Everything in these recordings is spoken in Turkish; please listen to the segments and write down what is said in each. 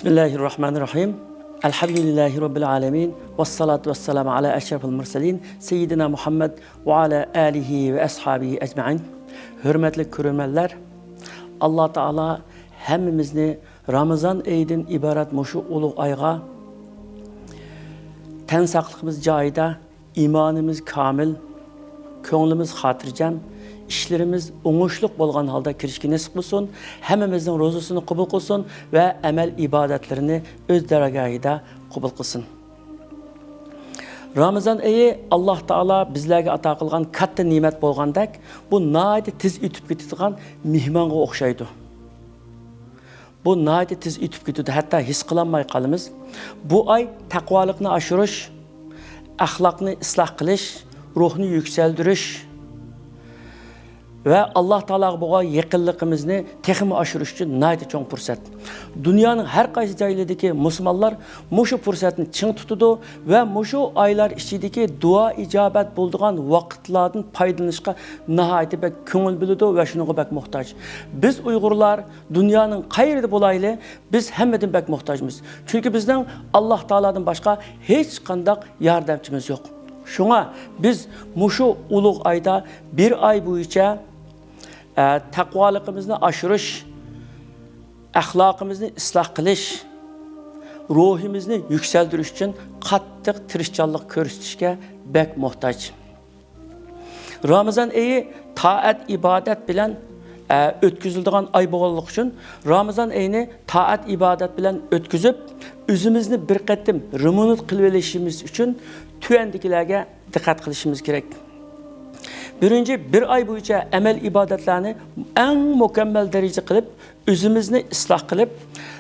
Bismillahirrahmanirrahim. Elhamdülillahi Rabbil alemin. Vessalatu vesselamu ala eşrefil murselin. Seyyidina Muhammed ve ala alihi ve ashabihi ecma'in. Hürmetli körülmeler, Allah Teala hemmimizni Ramazan ayından ibaret muşu ulug' ayga ten saqlığımız joyida, imanımız kamil, ko'nglimiz xotirjam, işlerimiz oңuşluq bo'lgan holda kirishga nasib qilsin, hammamizning ro'zasini qabul qilsin va amal ibodatlarini o'z dargohida qabul qilsin. Ramazan oyi Alloh taolo bizlarga ato qilgan katta ne'mat bo'lgandek, bu nihoyatda tez o'tib ketadigan mehmonga o'xshaydi. Bu nihoyatda tez o'tib ketadi, hatto his qilolmay qolamiz. Bu oy taqvolikni oshirish, axloqni isloh qilish, ruhni yuksaltirish ve Allah Teala'ya bu yakınlığımızı texmi aşırış için nayet çok fırsat. Dünyanın her qaysi joylaridagi Müslümanlar muşu fırsatını çın tutudu ve muşu aylar içindeki dua icabet bulduğun vakitlerden paydalanışqa nihayet bek köngül bilidi ve şunuğa bek muhtaç. Biz Uygurlar dünyanın qayeride bolaylı biz hemmeden bek muhtaçmız. Çünkü bizden Allah Teala'dan başka hiç qandaq yardımcımız yok. Şuna biz muşu ulug' ayda bir ay boyunca taqvoligimizni oshirish, axloqimizni isloh qilish, ruhimizni yuksaltirish uchun qattiq tirishchanlik ko'rsatishga bek muhtoj. Ramazan oyi toat ibodat bilan o'tkaziladigan oy bo'lganligi uchun Ramazan oyini toat ibodat bilan o'tkazib, o'zimizni bir qatim remonat qilib olishimiz uchun tuyandikilarga diqqat qilishimiz kerak. Birinci bir ay boyunca amel ibadetlerini en mükemmel derece kılıp, özümüzni ıslah kılıp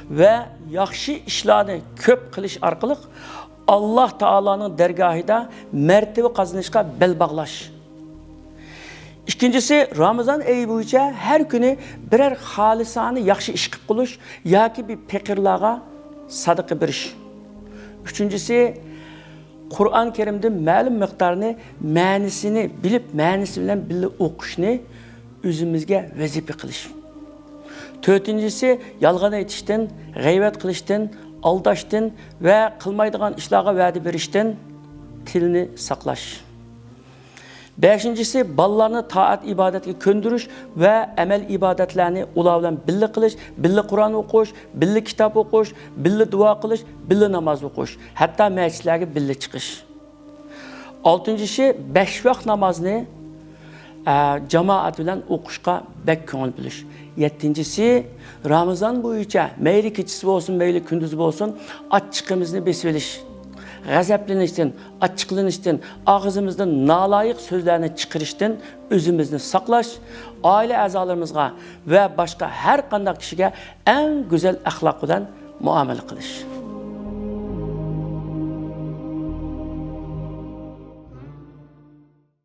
ve yaxşı işlerini köp kılış arkalık Allah Teala'nın dergahida mertebe kazanışka bel bağlaş. İkincisi Ramazan ayı boyunca her günü birer halisani yaxşı iş kılıp kılış, ya ki bir pekirlağa sadıkı biriş. Üçüncüsü Kur'an-ı Kerim'de ma'lum miqdarını, ma'nisini bilip, ma'nisi bilan birga o'qishni o'zimizga vazifa qilish. To'rtinchisi yolg'on aytishdan, g'iybat qilishdan, aldashdan va qilmaydigan ishlarga va'da berishdan tilni saqlash. Beşincisi balalarni taat ibadetga ko'ndirish va amal ibodatlarni ular bilan birga qilish, birga Qur'on o'qish, birga kitob o'qish, birga duo qilish, birga namoz o'qish, hatto masjidlarga birga chiqish. Altıncısı 5 vaqt namozni jamoat bilan o'qishga bek ko'ngil bilish. Yettincisi Ramazan bo'yicha mayli kechasi bo'lsin, mayli kunduzi bo'lsin, ochiqimizni besib olish. G'azablanishdan, achchiqlanishdan, og'zimizdan naloyiq so'zlarni chiqarishdan o'zimizni saqlash, oila a'zolarimizga va boshqa har qanday kishiga eng go'zal axloq bilan muomala qilish.